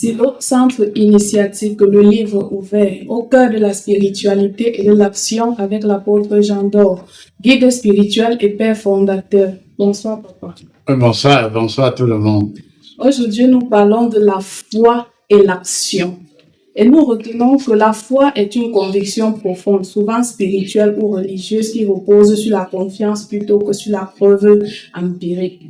C'est au centre initiatique que le livre ouvert au cœur de la spiritualité et de l'action avec l'apôtre Jean d'Or, guide spirituel et père fondateur. Bonsoir, papa. Bonsoir tout le monde. Aujourd'hui, nous parlons de la foi et l'action. Et nous retenons que la foi est une conviction profonde, souvent spirituelle ou religieuse, qui repose sur la confiance plutôt que sur la preuve empirique.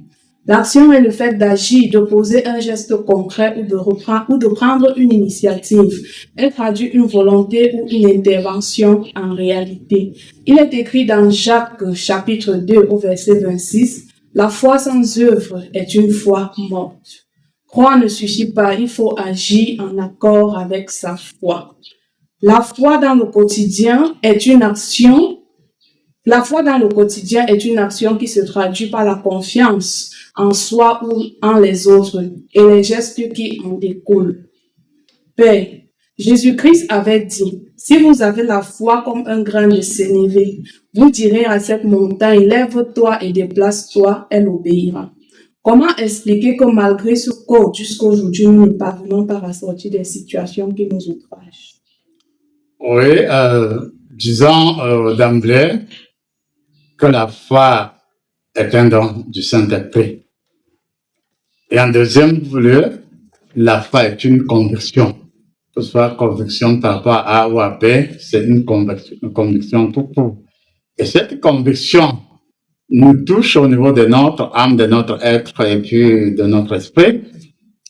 L'action est le fait d'agir, de poser un geste concret ou de prendre une initiative. Elle traduit une volonté ou une intervention en réalité. Il est écrit dans Jacques chapitre 2 au verset 26, « La foi sans œuvre est une foi morte. » Croire ne suffit pas, il faut agir en accord avec sa foi. La foi dans le quotidien est une action. La foi dans le quotidien est une action qui se traduit par la confiance en soi ou en les autres et les gestes qui en découlent. Père, Jésus-Christ avait dit, si vous avez la foi comme un grain de sénévé, vous direz à cette montagne, lève-toi et déplace-toi, elle obéira. Comment expliquer que malgré ce code, jusqu'aujourd'hui, nous ne parvenons pas à sortir des situations qui nous outragent? Oui, disons d'emblée que la foi est un don du Saint-Esprit. Et en deuxième lieu, la foi est une conviction. Que ce soit conviction par rapport à A ou à B, c'est une conviction tout court. Et cette conviction nous touche au niveau de notre âme, de notre être et puis de notre esprit.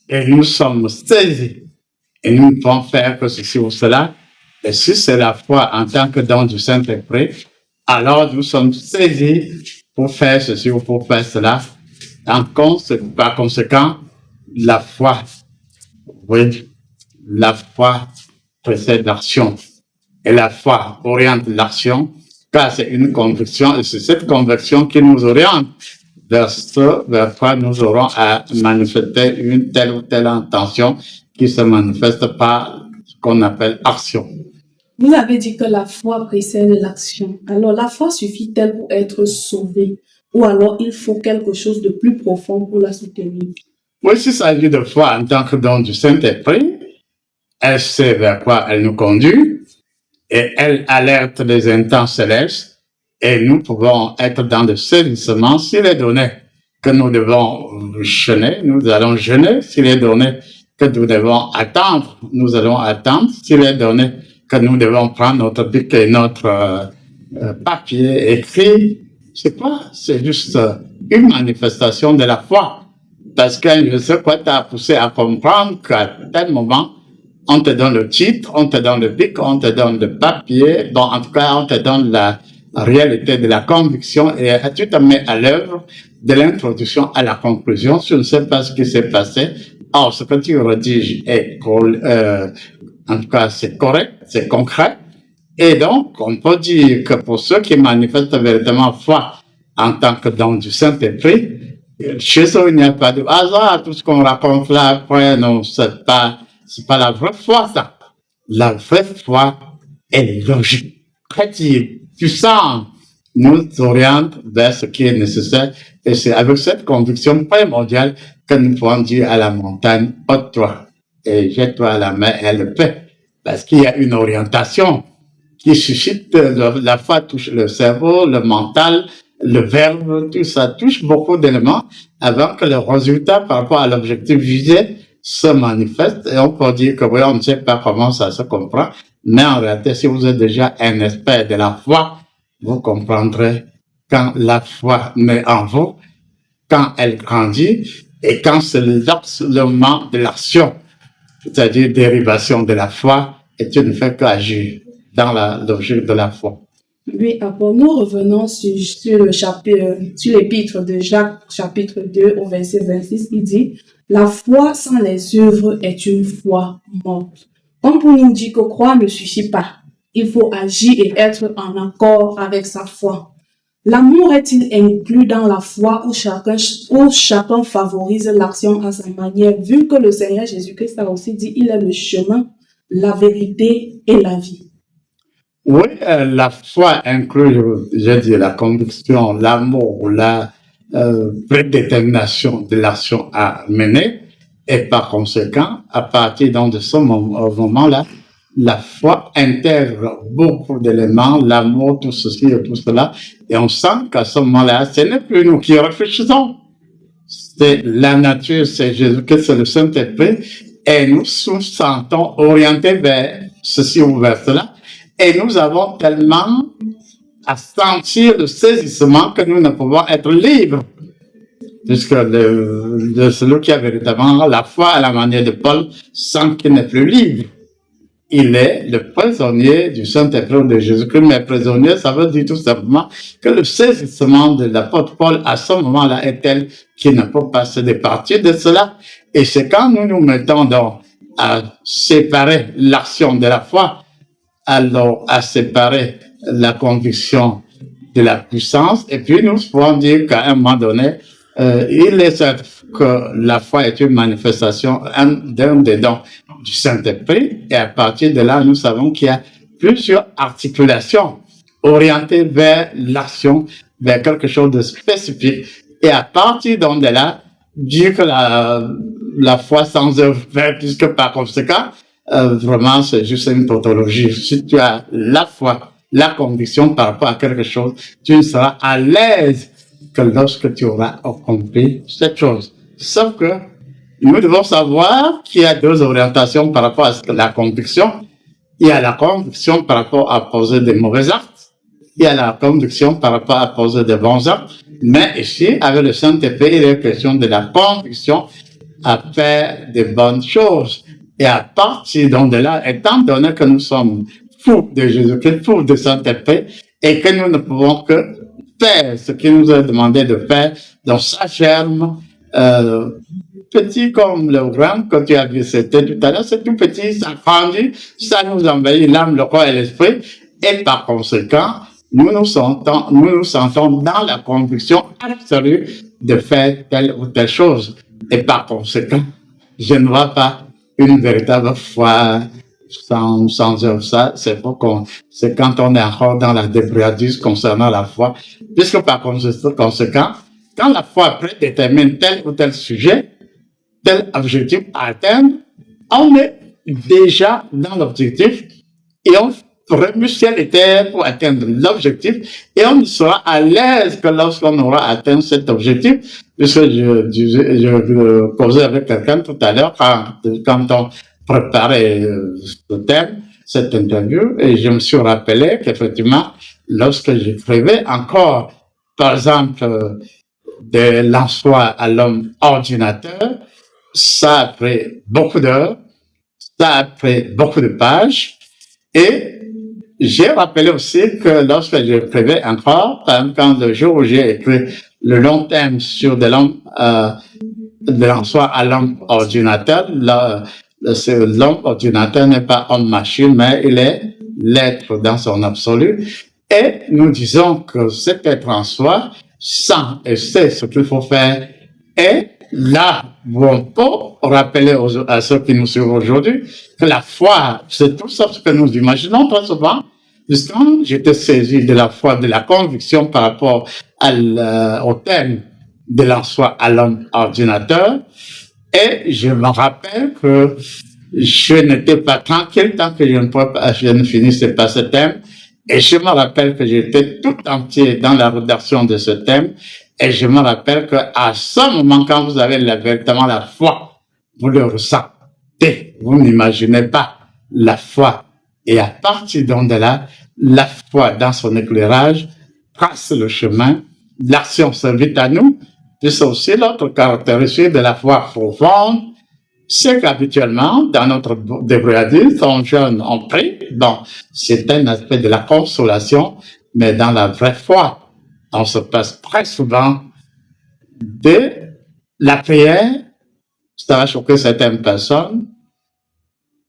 Et nous sommes saisis. Et nous ne pouvons faire que ceci ou cela. Et si c'est la foi en tant que don du Saint-Esprit, alors nous sommes saisis pour faire ceci ou pour faire cela. Par conséquent, la foi, oui, la foi précède l'action. Et la foi oriente l'action, car c'est une conviction, et c'est cette conviction qui nous oriente vers ce vers quoi nous aurons à manifester une telle ou telle intention qui se manifeste par ce qu'on appelle action. Vous avez dit que la foi précède l'action. Alors, la foi suffit-elle pour être sauvée? Ou alors, il faut quelque chose de plus profond pour la soutenir? Oui, s'il s'agit de foi en tant que don du Saint-Esprit, elle sait vers quoi elle nous conduit et elle alerte les intents célestes et nous pouvons être dans le saisissement. S'il est donné que nous devons jeûner, nous allons jeûner. S'il est donné que nous devons attendre, nous allons attendre. S'il est donné que nous devons prendre notre bic et notre papier écrit, c'est quoi? C'est juste une manifestation de la foi. Parce que je sais quoi t'a poussé à comprendre qu'à tel moment, on te donne le titre, on te donne le bic, on te donne le papier. Bon, en tout cas, on te donne la réalité de la conviction et tu te mets à l'œuvre de l'introduction à la conclusion. Je ne sais pas ce qui s'est passé. Or, ce que tu rédiges est, en tout cas, c'est correct, c'est concret. Et donc, on peut dire que pour ceux qui manifestent véritablement foi en tant que don du Saint-Esprit, chez eux, il n'y a pas de hasard. Tout ce qu'on raconte là, après, non, c'est pas la vraie foi, ça. La vraie foi est logique, créative, puissante, nous oriente vers ce qui est nécessaire. Et c'est avec cette conviction primordiale que nous pouvons dire à la montagne, ôte-toi et jette-toi à la mer, elle le fait. Parce qu'il y a une orientation qui suscite, la foi touche le cerveau, le mental, le verbe, tout ça touche beaucoup d'éléments avant que le résultat par rapport à l'objectif visé se manifeste. Et on peut dire que oui, on ne sait pas comment ça se comprend, mais en réalité, si vous êtes déjà un expert de la foi, vous comprendrez quand la foi naît en vous, quand elle grandit et quand c'est le moment de l'action, c'est-à-dire dérivation de la foi, et tu ne fais qu'agir dans l'objet de la foi. Oui, après, nous revenons sur l'épître de Jacques, chapitre 2, au verset 26, il dit, « La foi sans les œuvres est une foi morte. » Comme pour nous dire que croire ne suffit pas. Il faut agir et être en accord avec sa foi. L'amour est-il inclus dans la foi où chacun favorise l'action à sa manière, vu que le Seigneur Jésus-Christ a aussi dit, il est le chemin, la vérité et la vie. Oui, la foi inclut, j'ai dit, la conviction, l'amour, la prédétermination de l'action à mener. Et par conséquent, à partir donc de ce moment-là, la foi intègre beaucoup d'éléments, l'amour, tout ceci et tout cela. Et on sent qu'à ce moment-là, ce n'est plus nous qui réfléchissons. C'est la nature, c'est Jésus-Christ, c'est le Saint-Esprit. Et nous nous sentons orientés vers ceci ou vers cela. Et nous avons tellement à sentir le saisissement que nous ne pouvons être libres. Puisque celui qui a véritablement la foi à la manière de Paul sent qu'il n'est plus libre. Il est le prisonnier du Saint-Esprit de Jésus-Christ. Mais prisonnier, ça veut dire tout simplement que le saisissement de l'apôtre Paul à ce moment-là est tel qu'il ne peut pas se départir de cela. Et c'est quand nous nous mettons donc à séparer l'action de la foi, alors à séparer la conviction de la puissance, et puis nous pouvons dire qu'à un moment donné, il est certain que la foi est une manifestation d'un des dons du Saint-Esprit, et à partir de là, nous savons qu'il y a plusieurs articulations orientées vers l'action, vers quelque chose de spécifique, et à partir de là, dire que la foi sans œuvre, puisque par conséquent, vraiment, c'est juste une tautologie. Si tu as la foi, la conviction par rapport à quelque chose, tu ne seras à l'aise que lorsque tu auras accompli cette chose. Sauf que nous devons savoir qu'il y a deux orientations par rapport à la conviction. Il y a la conviction par rapport à poser des mauvais actes. Il y a la conviction par rapport à poser des bons actes. Mais ici, avec le Saint-Esprit, il est question de la conviction à faire des bonnes choses. Et à partir de là, étant donné que nous sommes fous de Jésus-Christ, fous de Saint-Esprit, et que nous ne pouvons que faire ce qu'il nous a demandé de faire, dans sa germe, petit comme le grand que tu as vu, c'était tout à l'heure, c'est tout petit, ça grandit, ça nous envahit l'âme, le corps et l'esprit, et par conséquent, nous nous sentons dans la conviction absolue de faire telle ou telle chose. Et par conséquent, je ne vois pas une véritable foi sans œuvre. Ça, c'est quand on est encore dans la débrouillardise concernant la foi. Puisque par conséquent, quand la foi prédétermine tel ou tel sujet, tel objectif à atteindre, on est déjà dans l'objectif et on remue ciel et terre pour atteindre l'objectif et on sera à l'aise que lorsqu'on aura atteint cet objectif, puisque je causais avec quelqu'un tout à l'heure quand on préparait ce thème, cette interview, et je me suis rappelé qu'effectivement, lorsque j'écrivais encore, par exemple, de l'emploi à l'homme ordinateur, ça a pris beaucoup d'heures, ça a pris beaucoup de pages, et j'ai rappelé aussi que lorsque j'écrivais encore, par exemple, quand le jour où j'ai écrit le long thème sur de l'emploi à l'homme ordinateur, l'homme ordinateur n'est pas homme-machine, mais il est l'être dans son absolu. Et nous disons que cet être en soi sent et sait ce qu'il faut faire. Et là où on peut rappeler à ceux qui nous suivent aujourd'hui que la foi, c'est tout ça ce que nous imaginons très souvent. Quand j'étais saisi de la foi, de la conviction par rapport au thème de l'emploi à l'homme ordinateur, et je me rappelle que je n'étais pas tranquille tant que je ne finissais pas ce thème. Et je me rappelle que j'étais tout entier dans la rédaction de ce thème. Et je me rappelle qu'à ce moment, quand vous avez véritablement la foi, vous le ressentez. Vous n'imaginez pas la foi. Et à partir de là, la foi dans son éclairage trace le chemin. L'action s'invite à nous. C'est aussi l'autre caractéristique de la foi profonde, c'est qu'habituellement, dans notre débrouillardise, on jeûne, on prie. Bon, c'est un aspect de la consolation, mais dans la vraie foi, on se passe très souvent de la prière. Ça va choquer certaines personnes.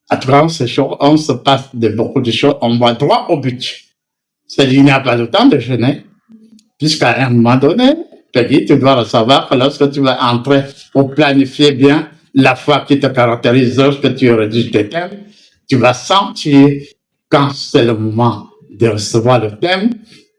À travers ces choses, on se passe de beaucoup de choses, on va droit au but. C'est-à-dire, il n'y a pas de temps de jeûner, puisqu'à un moment donné, Peggy, tu dois savoir que lorsque tu vas entrer pour planifier bien la foi qui te caractérise, lorsque tu rédiges tes thèmes, tu vas sentir quand c'est le moment de recevoir le thème,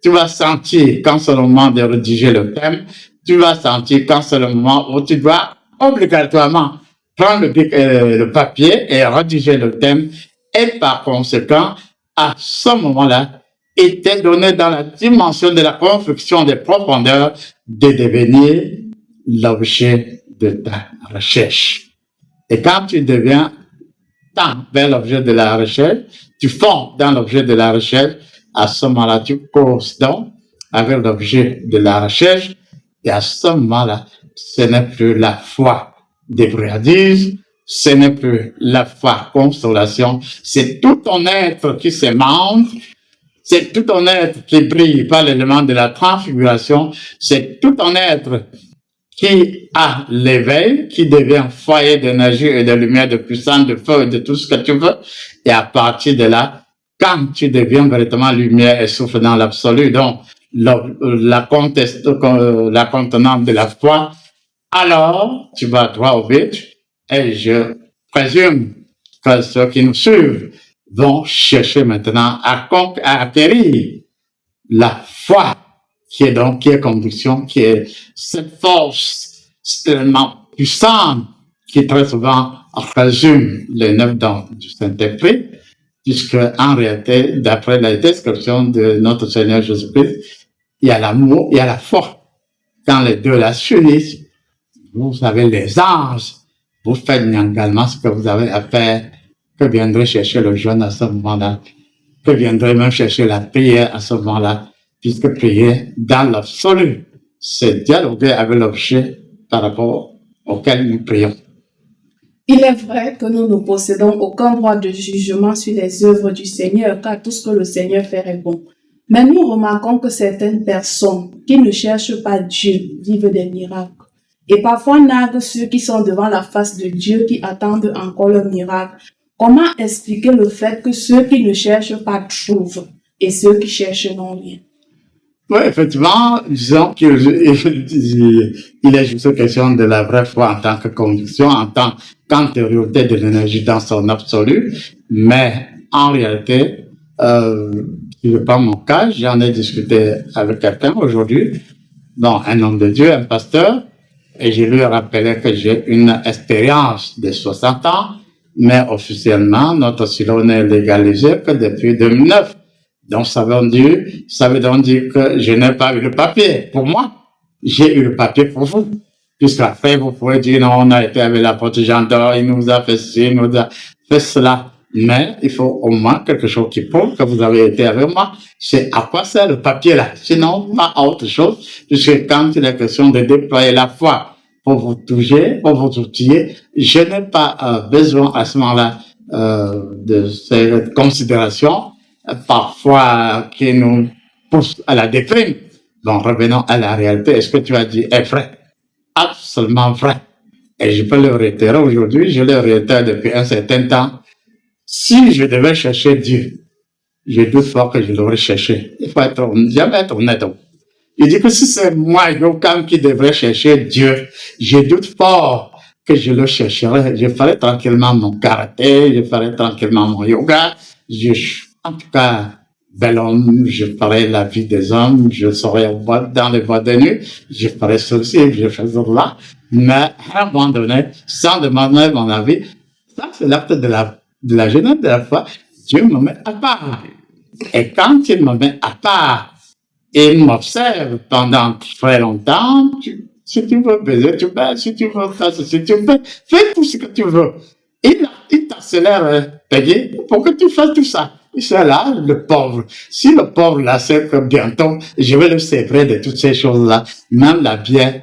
tu vas sentir quand c'est le moment de rédiger le thème, tu vas sentir quand c'est le moment où tu dois obligatoirement prendre le papier et rédiger le thème. Et par conséquent, à ce moment-là, était donné dans la dimension de la construction des profondeurs de devenir l'objet de ta recherche. Et quand tu deviens tends vers l'objet de la recherche, tu fonds dans l'objet de la recherche, à ce moment-là, tu causes donc avec l'objet de la recherche, et à ce moment-là, ce n'est plus la foi débrouillardise, ce n'est plus la foi consolation, c'est tout ton être qui s'aimante, c'est tout ton être qui brille par l'élément de la transfiguration, c'est tout ton être qui a l'éveil, qui devient foyer d'énergie et de lumière, de puissance, de feu, de tout ce que tu veux. Et à partir de là, quand tu deviens véritablement lumière et souffle dans l'absolu, donc la contenance de la foi, alors tu vas droit au but. Et je présume que ceux qui nous suivent vont chercher maintenant à acquérir la foi qui est conviction, qui est cette force tellement puissante qui très souvent résume les 9 dons du Saint-Esprit, puisque en réalité, d'après la description de notre Seigneur Jésus-Christ, il y a l'amour, il y a la foi. Quand les deux la s'unissent, vous avez les anges, vous faites également ce que vous avez à faire, que viendrait chercher le jeûne à ce moment-là, que viendrait même chercher la prière à ce moment-là, puisque prier dans l'absolu, c'est dialoguer avec l'objet par rapport auquel nous prions. Il est vrai que nous ne possédons aucun droit de jugement sur les œuvres du Seigneur, car tout ce que le Seigneur fait est bon. Mais nous remarquons que certaines personnes qui ne cherchent pas Dieu vivent des miracles. Et parfois narguent ceux qui sont devant la face de Dieu, qui attendent encore le miracle. Comment expliquer le fait que ceux qui ne cherchent pas trouvent et ceux qui cherchent n'ont rien? Oui, effectivement, disons qu'il est juste question de la vraie foi en tant que conviction, en tant qu'antériorité de l'énergie dans son absolu, mais en réalité, si je prends mon cas, j'en ai discuté avec quelqu'un aujourd'hui, donc un homme de Dieu, un pasteur, et je lui ai rappelé que j'ai une expérience de 60 ans, mais officiellement, notre silo n'est légalisé que depuis 2009. Donc, ça veut donc dire que je n'ai pas eu le papier. Pour moi, j'ai eu le papier pour vous. Puisqu'après, vous pouvez dire, non, on a été avec l'apôtre Jean d'Or, il nous a fait ci, il nous a fait cela. Mais il faut au moins quelque chose qui prouve que vous avez été avec moi. C'est à quoi sert le papier là? Sinon, pas autre chose. Puisque quand il est question de déployer la foi pour vous toucher, pour vous outiller, je n'ai pas besoin à ce moment-là de ces considérations parfois qui nous poussent à la déprime. Bon, revenons à la réalité. Est-ce que tu as dit est vrai? Absolument vrai. Et je peux le réitérer aujourd'hui, je le réitère depuis un certain temps. Si je devais chercher Dieu, je doute fort que je l'aurais cherché. Il faut jamais être honnête. Il dit que si c'est moi, Yokam, qui devrais chercher Dieu, je doute fort que je le chercherais. Je ferais tranquillement mon karaté, je ferais tranquillement mon yoga. En tout cas, bel homme, je ferais la vie des hommes, je serais dans les bois de nuit, je ferais ceci, je ferais cela. Mais à un moment donné, sans demander mon avis, ça c'est l'acte de la jeunesse de la foi, Dieu me met à part. Et quand il me met à part, il m'observe pendant très longtemps. Si tu veux baiser, tu baises. Si tu veux faire ceci, tu fais. Fais tout ce que tu veux. Il t'accélère payer pour que tu fasses tout ça. Et c'est là, le pauvre. Si le pauvre là sait que bientôt, je vais le séparer de toutes ces choses-là, même la bière,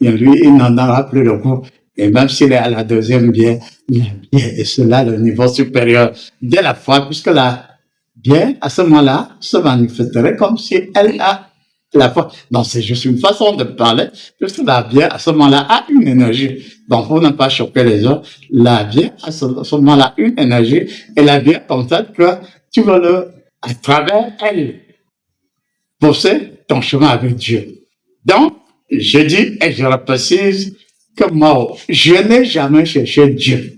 lui, il n'en aura plus le goût. Et même s'il est à la deuxième bière, la bière est cela le niveau supérieur de la foi, puisque la bière, à ce moment-là, se manifesterait comme si elle a la foi. Donc, c'est juste une façon de parler, puisque la bière, à ce moment-là, a une énergie. Donc, pour ne pas choquer les autres, la bière, à ce moment-là, une énergie, et la bière, comme ça, que tu veux à travers elle, pousser ton chemin avec Dieu. Donc, je dis, et je reprécise, que moi, je n'ai jamais cherché Dieu.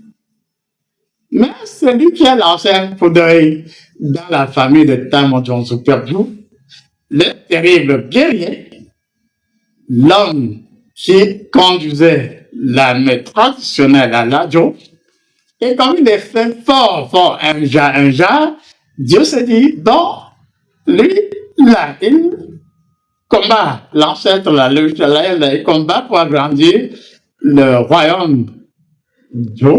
Mais c'est lui qui a lancé un coup d'œil dans la famille de Tamodjon Superbou, le terrible guerrier, l'homme qui conduisait l'armée traditionnelle à l'adjo. Et comme il est fait fort, un genre, Dieu s'est dit, bon, lui, là, il combat l'ancêtre, il combat pour agrandir le royaume Dieu.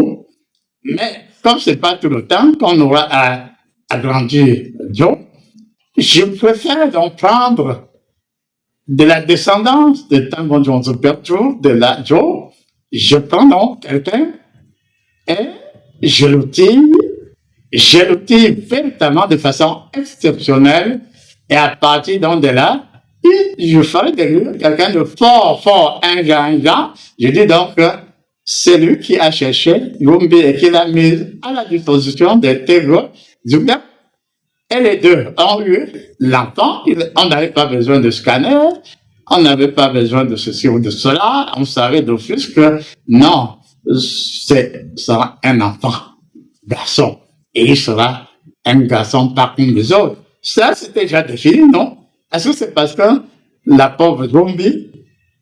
Mais comme c'est pas tout le temps qu'on aura à agrandir Dieu, je préfère donc prendre de la descendance de Tangon Johnson Pertou, de la Joe. Je prends donc quelqu'un et je l'outille véritablement de façon exceptionnelle. Et à partir donc de là, je ferai de lui quelqu'un de fort, un grand. Je dis donc que c'est lui qui a cherché Yumbi et qui l'a mis à la disposition de Tego Zubia. Et les deux ont eu l'enfant. On n'avait pas besoin de scanner, on n'avait pas besoin de ceci ou de cela. On savait d'office que non, sera un enfant, garçon. Et il sera un garçon pas comme les autres. Ça, c'était déjà défini, non? Est-ce que c'est parce que la pauvre zombie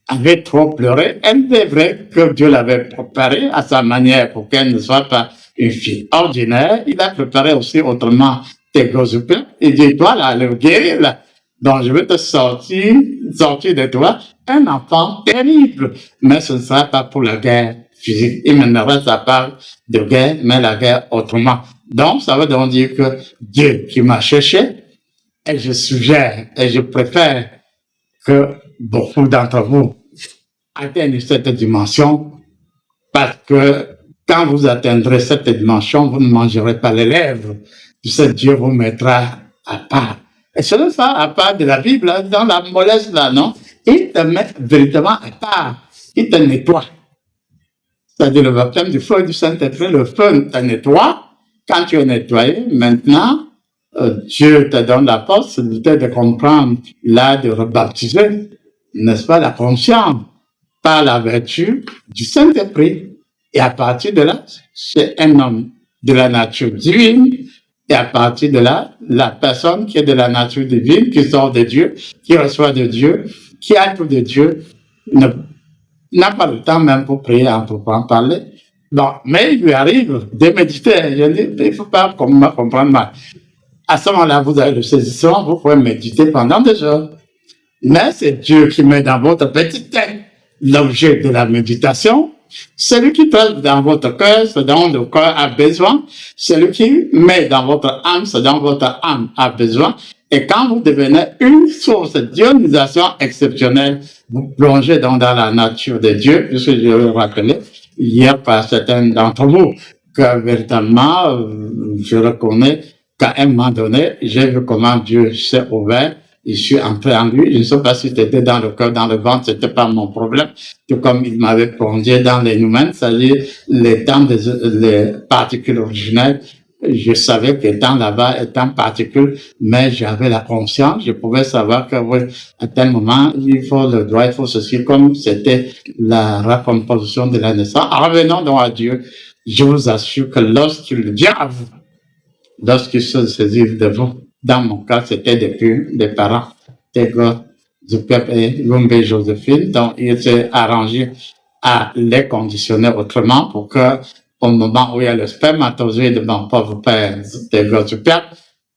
avait trop pleuré? Elle est vrai que Dieu l'avait préparée à sa manière pour qu'elle ne soit pas une fille ordinaire. Il a préparé aussi autrement tes gros peuple. Il dit, toi, là, le guerrier, là, donc je vais te sortir de toi un enfant terrible. Mais ce ne sera pas pour la guerre physique. Il mènera sa part de guerre, mais la guerre autrement. Donc, ça veut donc dire que Dieu qui m'a cherché, et je suggère, et je préfère que beaucoup d'entre vous atteignent cette dimension, parce que quand vous atteindrez cette dimension, vous ne mangerez pas les lèvres. Ce Dieu vous mettra à part. Et ce n'est pas à part de la Bible, là, dans la mollesse là, non? Il te met véritablement à part. Il te nettoie. C'est-à-dire le baptême du feu et du Saint-Esprit, le feu te nettoie. Quand tu es nettoyé, maintenant, Dieu te donne la possibilité de comprendre l'art de rebaptiser, n'est-ce pas, la conscience, par la vertu du Saint-Esprit. Et à partir de là, c'est un homme de la nature divine. Et à partir de là, la personne qui est de la nature divine, qui sort de Dieu, qui reçoit de Dieu, qui a tout de Dieu, n'a pas le temps même pour prier, pour en parler. Bon, mais il lui arrive de méditer. Je dis, il ne faut pas comprendre mal. À ce moment-là, vous avez le saisissement, vous pouvez méditer pendant 2 heures. Mais c'est Dieu qui met dans votre petite tête l'objet de la méditation. Celui qui traite dans votre cœur, ce dont le cœur a besoin. Celui qui met dans votre âme, ce dont votre âme a besoin. Et quand vous devenez une source d'ionisation exceptionnelle, vous plongez dans la nature de Dieu, puisque je vais rappeler hier par certains d'entre vous que véritablement, je reconnais qu'à un moment donné, j'ai vu comment Dieu s'est ouvert. Je suis entré en lui. Je ne sais pas si c'était dans le cœur, dans le ventre, c'était pas mon problème. Tout comme il m'avait plongé dans les noumens, c'est-à-dire les temps les particules originelles. Je savais qu'étant là-bas, étant particules, mais j'avais la conscience, je pouvais savoir que oui, à tel moment, il faut le droit, il faut ceci, comme c'était la recomposition de la naissance. Revenons donc à Dieu. Je vous assure que lorsqu'il vient à vous, lorsqu'il se saisit de vous, dans mon cas, c'était depuis des parents, Tego, Zupep et Lumbe Joséphine. Donc, il s'est arrangé à les conditionner autrement pour que, au moment où il y a le spermatozoïde de mon pauvre père, Tego, Zupep,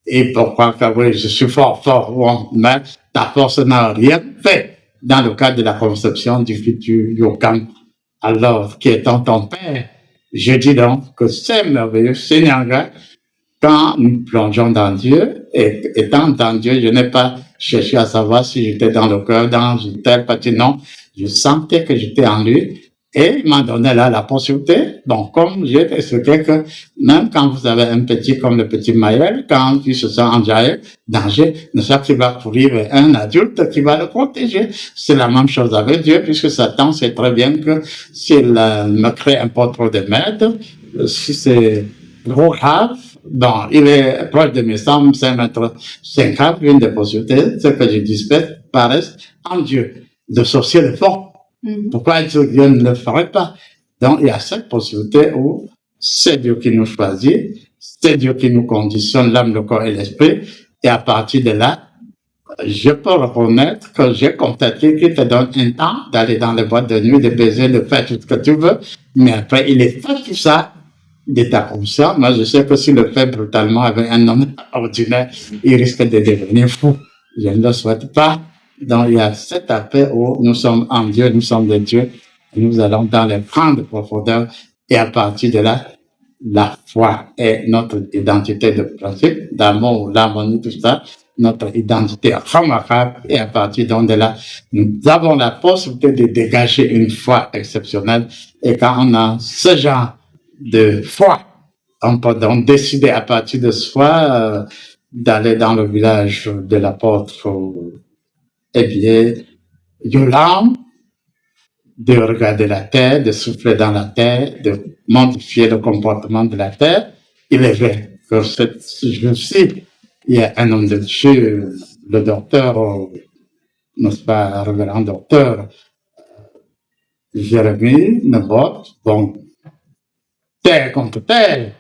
et pourquoi que oui, je suis fort, bon, mais ta force n'a rien fait dans le cadre de la conception du futur Yokam. Alors, qui étant ton père, je dis donc que c'est merveilleux, Seigneur, quand nous plongeons dans Dieu, et étant dans Dieu, je n'ai pas cherché à savoir si j'étais dans le cœur, dans une telle partie, non. Je sentais que j'étais en lui, et il m'a donné là la possibilité. Bon, comme j'ai expliqué que même quand vous avez un petit comme le petit Maël, quand il se sent en danger, ne soit qu'il va courir vers un adulte qui va le protéger. C'est la même chose avec Dieu, puisque Satan sait très bien que s'il me crée un peu trop de merde, si c'est gros grave, bon, il est proche de mes 5 mètres 50, une des possibilités, ce que je disperse paraissent en Dieu. Le sorcier le font. Pourquoi Dieu ne le ferait pas? Donc, il y a cette possibilité où c'est Dieu qui nous choisit, c'est Dieu qui nous conditionne l'âme, le corps et l'esprit, et à partir de là, je peux reconnaître que j'ai constaté qu'il te donne un temps d'aller dans les boîtes de nuit, de baiser, de faire tout ce que tu veux, mais après, il est fait tout ça d'état conscient. Moi, je sais que s'il le fait brutalement avec un homme ordinaire, il risque de devenir fou. Je ne le souhaite pas. Donc, il y a cet appel où nous sommes en Dieu, nous sommes des dieux, et nous allons dans les grandes profondeurs, et à partir de là, la foi est notre identité de principe, d'amour, l'harmonie, tout ça, notre identité remarquable, et à partir de là, nous avons la possibilité de dégager une foi exceptionnelle, et quand on a ce genre de foi, on peut donc décider à partir de soi d'aller dans le village de l'apôtre, eh bien, Yolande, de regarder la terre, de souffler dans la terre, de modifier le comportement de la terre. Il est vrai que ce jour-ci, il y a un homme de Dieu, le docteur, n'est-ce pas, révérend docteur Jérémie Nebot, bon, terre contre terre,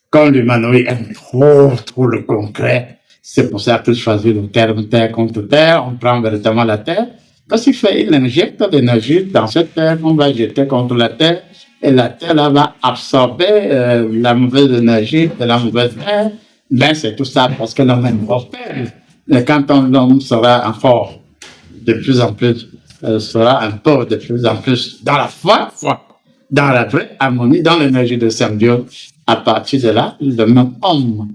comme l'humanoïde aime trop le concret. C'est pour ça que je choisis le terme terre contre terre, on prend véritablement la terre. Parce qu'il fait, il injecte l'énergie dans cette terre qu'on va jeter contre la terre, et la terre là va absorber la mauvaise énergie de la mauvaise terre. Ben, c'est tout ça parce que l'homme est prospère. Et quand l'homme sera encore de plus en plus, sera un peu de plus en plus dans la foi, dans la vraie harmonie, dans l'énergie de Saint-Dieu, à partir de là, le même homme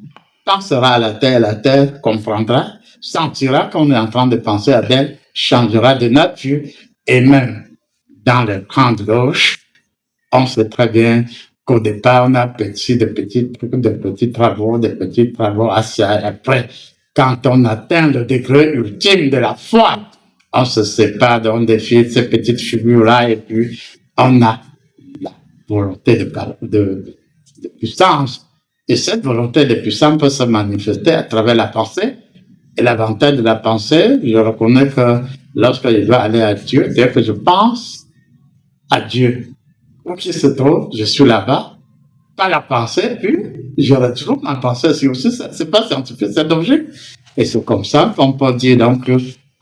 pensera à la terre comprendra, sentira qu'on est en train de penser à elle, changera de nature, et même dans le camp de gauche, on sait très bien qu'au départ, on a de petits travaux assez après. Quand on atteint le degré ultime de la foi, on se sépare, on défie ces petites figures-là, et puis on a la volonté de puissance. Et cette volonté de puissance peut se manifester à travers la pensée. Et l'avantage de la pensée, je reconnais que lorsque je dois aller à Dieu, dès que je pense à Dieu, où qu'il se trouve, je suis là-bas, par la pensée, puis je retrouve ma pensée. C'est pas scientifique, c'est logique. Et c'est comme ça qu'on peut dire donc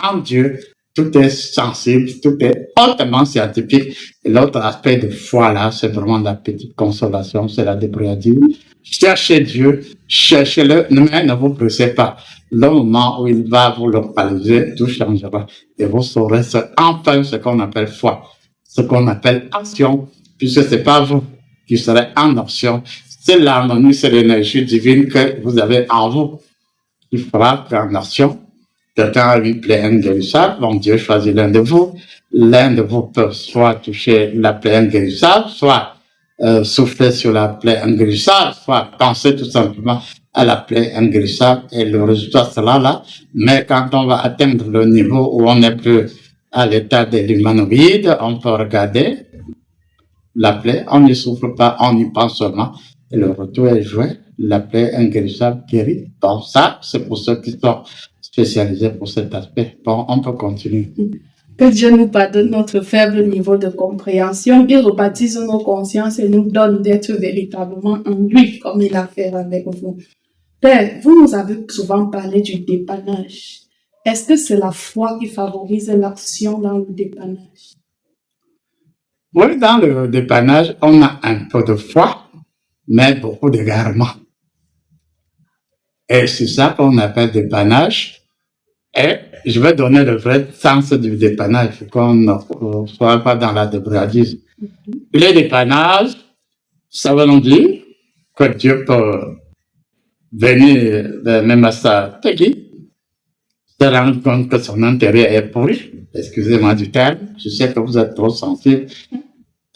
en Dieu, tout est sensible, tout est hautement scientifique. Et l'autre aspect de foi là, c'est vraiment la petite consolation, c'est la débrouillardise. Cherchez Dieu, cherchez-le, mais ne vous pressez pas. Le moment où il va vous localiser, tout changera. Et vous saurez enfin ce qu'on appelle foi, ce qu'on appelle action, puisque c'est pas vous qui serez en action. C'est l'harmonie, c'est l'énergie divine que vous avez en vous qui fera qu'en action. Quelqu'un a une plaie inguérissable, donc Dieu choisit l'un de vous. L'un de vous peut soit toucher la plaie inguérissable, soit souffler sur la plaie inguérissable, soit penser tout simplement à la plaie inguérissable, et le résultat sera là. Mais quand on va atteindre le niveau où on n'est plus à l'état de l'humanoïde, on peut regarder la plaie, on n'y souffre pas, on y pense seulement, et le retour est joué, la plaie inguérissable guérit. Bon, ça, c'est pour ceux qui sont spécialisés pour cet aspect. Bon, on peut continuer. Que Dieu nous pardonne notre faible niveau de compréhension. Il rebaptise nos consciences et nous donne d'être véritablement en lui, comme il a fait avec vous. Père, vous nous avez souvent parlé du dépannage. Est-ce que c'est la foi qui favorise l'action dans le dépannage? Oui, dans le dépannage, on a un peu de foi, mais beaucoup d'égarement. Et c'est ça qu'on appelle dépannage. Et je vais donner le vrai sens du dépannage, pour qu'on ne soit pas dans la débrouillardise. Le dépannage, ça veut donc dire que Dieu peut venir même à sa Peggy, se rendre compte que son intérêt est pourri. Excusez-moi du terme, je sais que vous êtes trop sensible.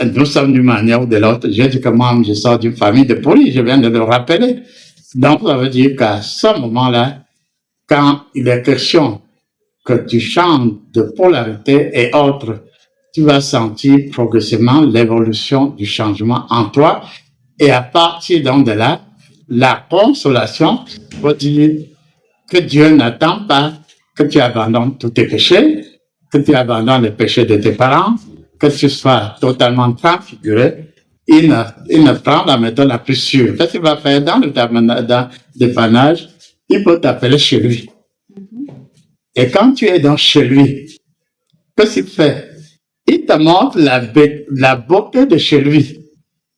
Nous sommes d'une manière ou de l'autre. J'ai dit que moi, je sors d'une famille de pourris, je viens de le rappeler. Donc, ça veut dire qu'à ce moment-là, quand il est question que tu changes de polarité et autres, tu vas sentir progressivement l'évolution du changement en toi. Et à partir donc de là, la consolation veut dire que Dieu n'attend pas que tu abandonnes tous tes péchés, que tu abandonnes les péchés de tes parents, que tu sois totalement transfiguré. Il ne prend la méthode la plus sûre. Qu'est-ce qu'il va faire dans le dépannage? Il peut t'appeler chez lui. Et quand tu es donc chez lui, qu'est-ce qu'il fait? Il te montre la beauté de chez lui.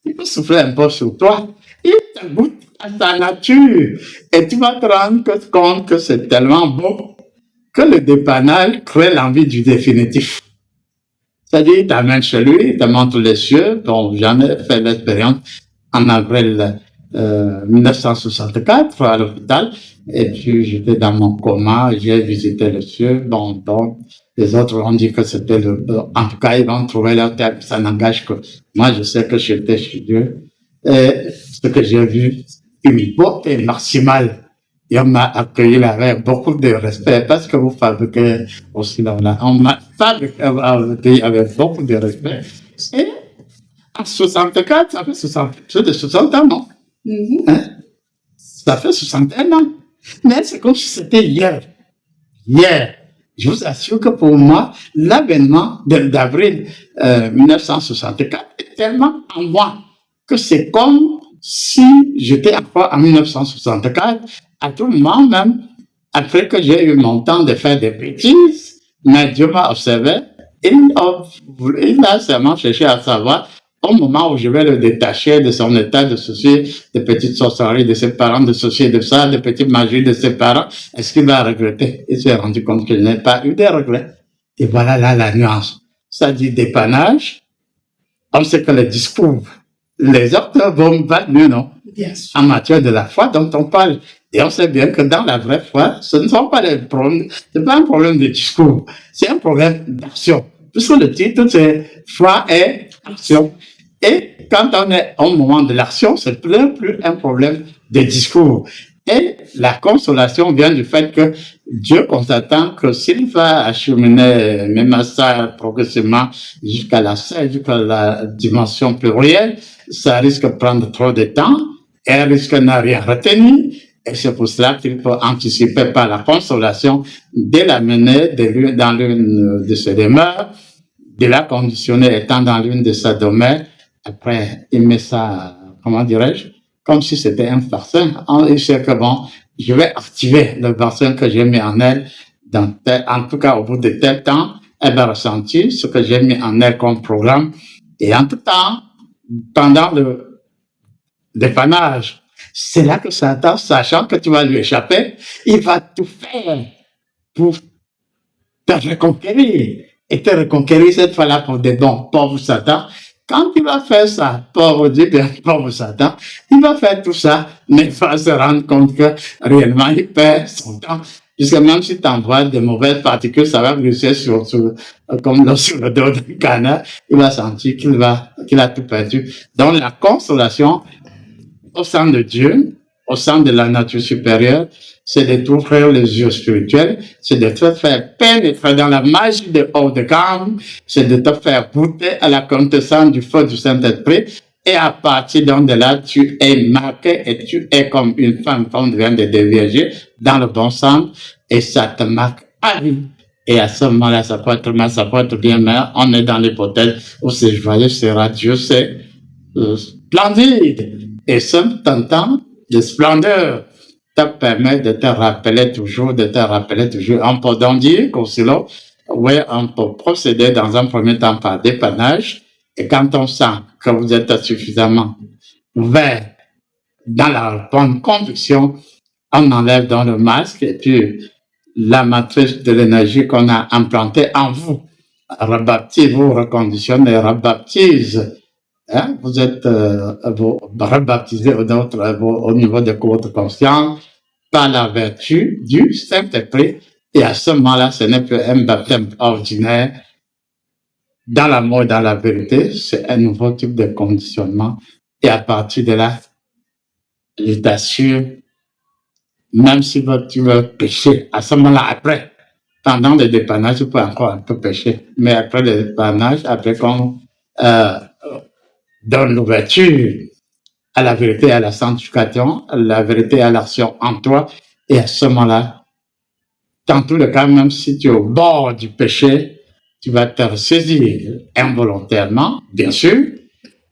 Il peut souffler un peu sur toi. Il te goûte à ta nature. Et tu vas te rendre compte que c'est tellement beau que le dépannage crée l'envie du définitif. C'est-à-dire, il t'amène chez lui, il te montre les cieux. Bon, j'en ai fait l'expérience en avril 1964 à l'hôpital. Et puis, j'étais dans mon coma, j'ai visité les cieux. Bon, donc, les autres ont dit que c'était en tout cas, ils vont trouver leur terme. Ça n'engage que moi, je sais que j'étais chez Dieu. Et ce que j'ai vu, une beauté maximale. Et on m'a accueilli avec beaucoup de respect parce que vous fabriquez aussi là. On m'a accueilli avec beaucoup de respect. Et en 64, ça fait 60 ans, non? Hein? Ça fait 61 ans. Mais c'est comme si c'était hier. Hier. Je vous assure que pour moi, l'avènement d'avril 1964 est tellement en moi que c'est comme si j'étais encore en 1964, à tout moment même, après que j'ai eu mon temps de faire des bêtises, mais Dieu m'a observé, il a seulement cherché à savoir au moment où je vais le détacher de son état de souci, de petites sorcelleries de ses parents, de ceci et de ça, de petites magies de ses parents, est-ce qu'il va regretter? Il s'est rendu compte qu'il n'a pas eu de regrets. Et voilà là la nuance. Ça dit dépannage. On sait que le discours, les autres vont battre mieux, non? Yes. En matière de la foi dont on parle. Et on sait bien que dans la vraie foi, ce ne sont pas des problèmes, c'est pas un problème de discours, c'est un problème d'action. Puisque le titre, c'est foi et action. Et quand on est au moment de l'action, c'est plus un problème de discours. Et la consolation vient du fait que Dieu constate que s'il va acheminer même à ça progressivement jusqu'à la dimension plurielle, ça risque de prendre trop de temps, et risque de n'a rien retenu. Et c'est pour cela qu'il faut anticiper par la consolation de l'amener dans l'une de ses demeures, de la conditionner étant dans l'une de ses demeures. Après, il met ça, comment dirais-je, comme si c'était un vaccin. Il sait que bon, je vais activer le vaccin que j'ai mis en elle, en tout cas au bout de tel temps, elle va ressentir ce que j'ai mis en elle comme programme. Et en tout temps, pendant le dépannage, c'est là que Satan, sachant que tu vas lui échapper, il va tout faire pour te reconquérir. Et te reconquérir cette fois-là pour des bons, pauvre Satan. Quand il va faire ça, pauvre Dieu, pauvre Satan, il va faire tout ça, mais il va se rendre compte que réellement il perd son temps. Puisque même si tu envoies des mauvaises particules, ça va glisser comme sur le dos d'un canard, il va sentir qu'il a tout perdu. Donc la consolation au sein de Dieu, au sein de la nature supérieure, c'est de t'ouvrir les yeux spirituels, c'est de te faire pénétrer dans la magie de haut de gamme, c'est de te faire goûter à la quintessence du feu du Saint-Esprit, et à partir de là, tu es marqué et tu es comme une femme qu'on vient de dévierger dans le bon sens, et ça te marque à vie. Et à ce moment-là, ça peut être mal, ça peut être bien, mais on est dans l'hypothèse où c'est joyeux, c'est radieux, c'est splendide. Et ce temps de splendeur te permet de te rappeler toujours. On peut donc dire qu'aussi là, oui, on peut procéder dans un premier temps par dépannage. Et quand on sent que vous êtes suffisamment ouvert dans la bonne conviction, on enlève dans le masque et puis la matrice de l'énergie qu'on a implantée en vous rebaptise, vous reconditionne et rebaptise. Hein? Vous êtes rebaptisé au niveau de votre conscience par la vertu du Saint-Esprit. Et à ce moment-là, ce n'est plus un baptême ordinaire. Dans l'amour et dans la vérité, c'est un nouveau type de conditionnement. Et à partir de là, je t'assure, même si tu veux pécher, à ce moment-là, après, pendant le dépannage, tu peux encore un peu pécher. Mais après le dépannage, après qu'on donne l'ouverture à la vérité et à la sanctification, à la vérité et à l'action en toi, et à ce moment-là, dans tout le cas, même si tu es au bord du péché, tu vas te ressaisir involontairement, bien sûr,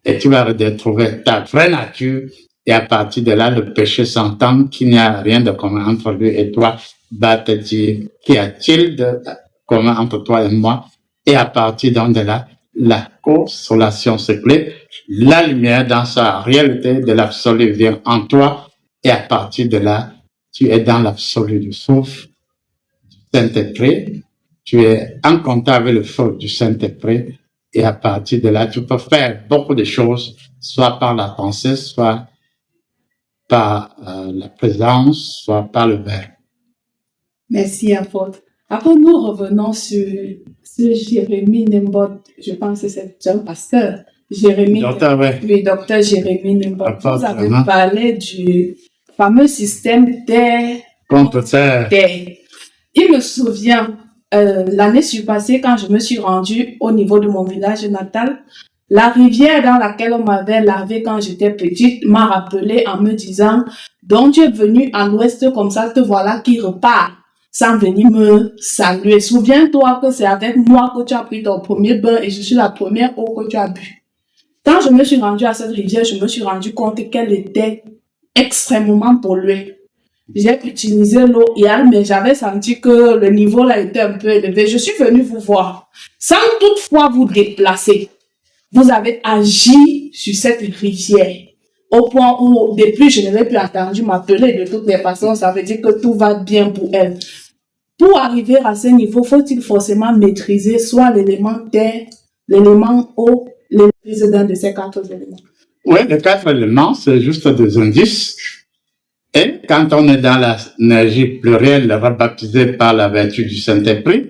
et tu vas retrouver ta vraie nature, et à partir de là, le péché s'entend qu'il n'y a rien de commun entre lui et toi, va te dire qu'y a-t-il de commun entre toi et moi, et à partir donc de là, la consolation se crée, la lumière dans sa réalité de l'absolu vient en toi, et à partir de là, tu es dans l'absolu du souffle du Saint-Esprit, tu es en contact avec le feu du Saint-Esprit, et à partir de là, tu peux faire beaucoup de choses, soit par la pensée, soit par la présence, soit par le verbe. Merci, apôtre. Après, nous revenons sur Jérémie Nembot. Je pense que c'est un pasteur. Jérémie, Docteur, ouais. oui, docteur Jérémie Nembot. Apôtre, Vous avez hein. parlé du fameux système terre Contre terre. terre. Il me souvient, l'année surpassée, quand je me suis rendue au niveau de mon village natal, la rivière dans laquelle on m'avait lavé quand j'étais petite m'a rappelé en me disant, donc tu es venu à l'ouest comme ça, te voilà qui repart sans venir me saluer. Souviens-toi que c'est avec moi que tu as pris ton premier bain et je suis la première eau que tu as bu. Quand je me suis rendue à cette rivière, je me suis rendu compte qu'elle était extrêmement polluée. J'ai utilisé l'eau hier, mais j'avais senti que le niveau là était un peu élevé. Je suis venue vous voir, sans toutefois vous déplacer. Vous avez agi sur cette rivière, au point où, depuis, je n'avais plus entendu m'appeler de toutes les façons. Ça veut dire que tout va bien pour elle. Pour arriver à ce niveau, faut-il forcément maîtriser soit l'élément terre, l'élément eau, les maîtriser d'un de ces quatre éléments? Oui, les quatre éléments, c'est juste des indices. Et quand on est dans l'énergie plurielle rebaptisée par la vertu du Saint-Esprit,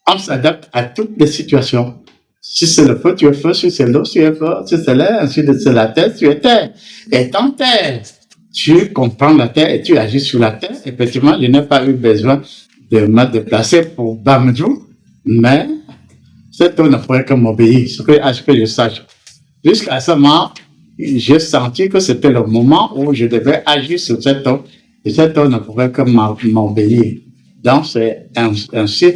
on s'adapte à toutes les situations. Si c'est le feu, tu es feu. Si c'est l'eau, tu es feu. Si c'est l'air, ensuite c'est la terre, tu es terre. Et en terre, tu comprends la terre et tu agis sur la terre. Effectivement, je n'ai pas eu besoin de me déplacer pour Bamdou, mais cette eau ne pourrait que m'obéir, à ce que je sache. Jusqu'à ce moment, j'ai senti que c'était le moment où je devais agir sur cette eau, et cette eau ne pouvait que m'obéir. Donc, c'est ainsi.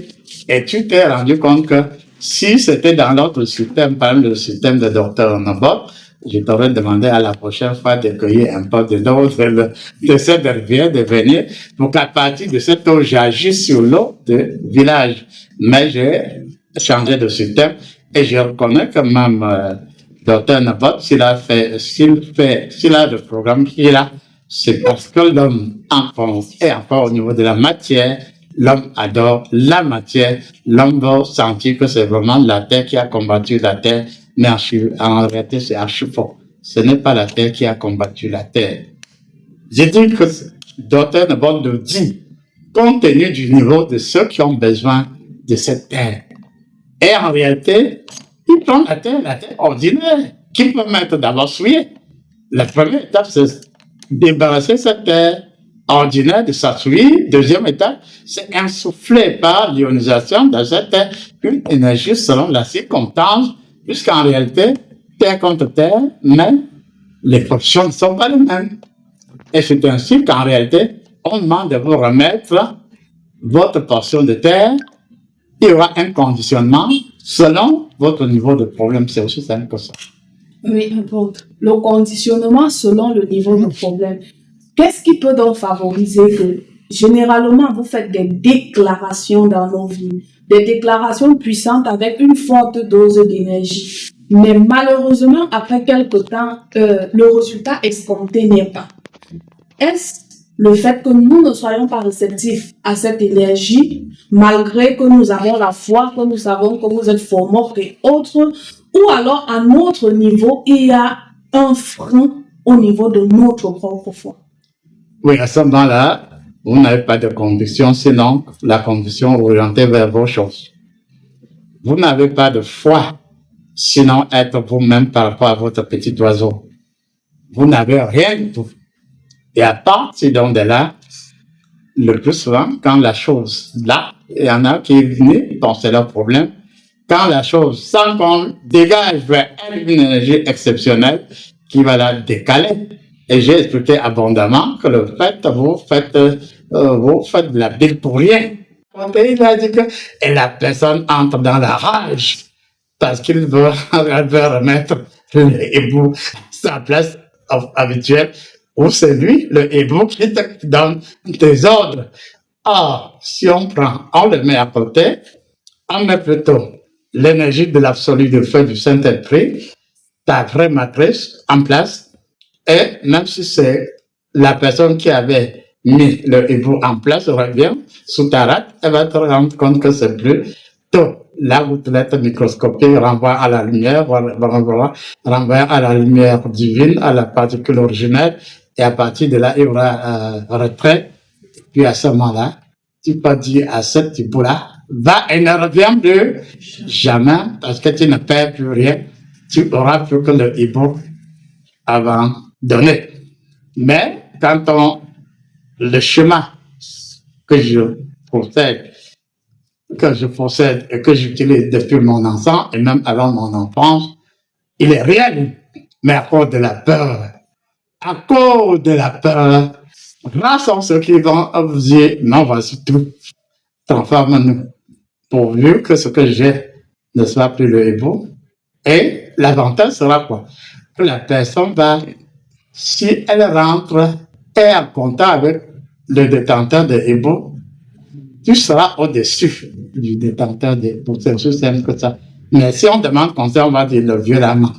Et tu t'es rendu compte que si c'était dans l'autre système, par exemple le système de Dr. Nobot, je t'aurais demandé à la prochaine fois de cueillir un peu de l'eau de cette rivière, de venir, pour qu'à partir de cette eau, j'agisse sur l'eau du village. Mais j'ai changé de système et je reconnais que même Dr. Nobot, s'il a le programme qu'il a, c'est parce que l'homme est encore au niveau de la matière. L'homme adore la matière. L'homme va sentir que c'est vraiment la terre qui a combattu la terre. Mais en réalité, c'est archi faux. Ce n'est pas la terre qui a combattu la terre. J'ai dit que Dr. Nobot nous dit, compte tenu du niveau de ceux qui ont besoin de cette terre. Et en réalité, ils prennent la terre ordinaire, qui peut mettre d'abord souillée. La première étape, c'est débarrasser cette terre ordinaire de sa souillure. Deuxième étape, c'est insuffler par l'ionisation dans cette terre une énergie selon la circonstance, puisqu'en réalité, terre contre terre, mais les proportions ne sont pas les mêmes. Et c'est ainsi qu'en réalité, on demande de vous remettre votre portion de terre. Il y aura un conditionnement selon votre niveau de problème. C'est aussi simple que ça. Oui, apôtre. Le conditionnement selon le niveau de problème. Qu'est-ce qui peut donc favoriser que, généralement, vous faites des déclarations dans nos vies, des déclarations puissantes avec une forte dose d'énergie. Mais malheureusement, après quelque temps, le résultat escompté n'est pas. Est-ce le fait que nous ne soyons pas réceptifs à cette énergie, malgré que nous avons la foi, que nous savons que vous êtes formés et autres, ou alors à notre niveau, il y a un frein au niveau de notre propre foi? Oui, à ce moment-là, vous n'avez pas de conviction, sinon la conviction orientée vers vos choses. Vous n'avez pas de foi, sinon être vous-même par rapport à votre petit oiseau. Vous n'avez rien du tout. Et à partir de là, le plus souvent, quand la chose, là, il y en a qui est venu, bon, c'est leur problème, quand la chose, sans qu'on dégage vers elle une énergie exceptionnelle qui va la décaler. Et j'ai expliqué abondamment que le fait, vous faites de la bile pour rien. Il a dit que, et la personne entre dans la rage parce qu'il veut remettre le hibou à sa place habituelle, ou c'est lui, le hibou, qui te donne des ordres. Or, si on le met à côté, on met plutôt l'énergie de l'absolu de feu du Saint-Esprit, ta vraie matrice en place, et même si c'est la personne qui avait mis le hibou en place revient sous ta rate, elle va te rendre compte que c'est plus tôt. La gouttelette microscopique renvoie à la lumière, renvoie à la lumière divine, à la particule originelle, et à partir de là, il y aura retrait. Puis à ce moment-là, tu peux dire à ce type-là, va et ne reviens plus jamais, parce que tu ne perds plus rien. Tu auras plus que le hibou abandonné. Mais quand le chemin que je possède et que j'utilise depuis mon enfance et même avant mon enfance, il est réel, mais à cause de la peur. À cause de la peur, grâce à ceux qui vont vous dire, non, voici tout, transforme-nous, pourvu que ce que j'ai ne soit plus le hibou. Et l'avantage sera quoi? Que la personne va, si elle rentre, est en contact avec le détenteur de hibou, tu seras au-dessus du détenteur de hibou. C'est aussi simple que ça. Mais si on demande conseil, on va dire le violemment.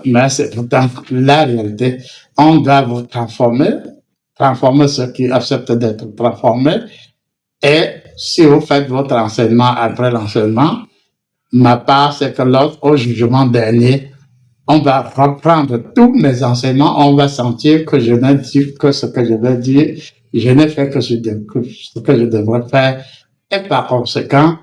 Mais c'est pourtant la réalité. On doit vous transformer ceux qui acceptent d'être transformés. Et si vous faites votre enseignement après l'enseignement, ma part, c'est que au jugement dernier, on va reprendre tous mes enseignements, on va sentir que je n'ai dit que ce que je veux dire, je n'ai fait que ce que je devrais faire. Et par conséquent,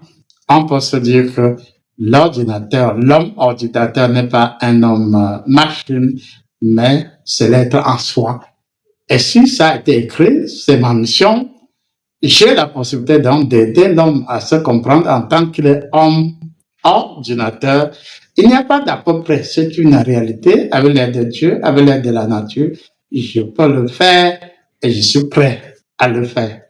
on peut se dire que l'homme ordinateur n'est pas un homme machine, mais c'est l'être en soi. Et si ça a été écrit, c'est ma mission, j'ai la possibilité donc d'aider l'homme à se comprendre en tant qu'il est homme ordinateur. Il n'y a pas d'à peu près, c'est une réalité avec l'aide de Dieu, avec l'aide de la nature. Je peux le faire et je suis prêt à le faire.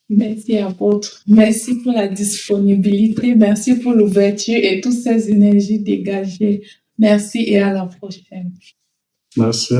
Merci apôtre. Merci pour la disponibilité, merci pour l'ouverture et toutes ces énergies dégagées. Merci et à la prochaine. Merci.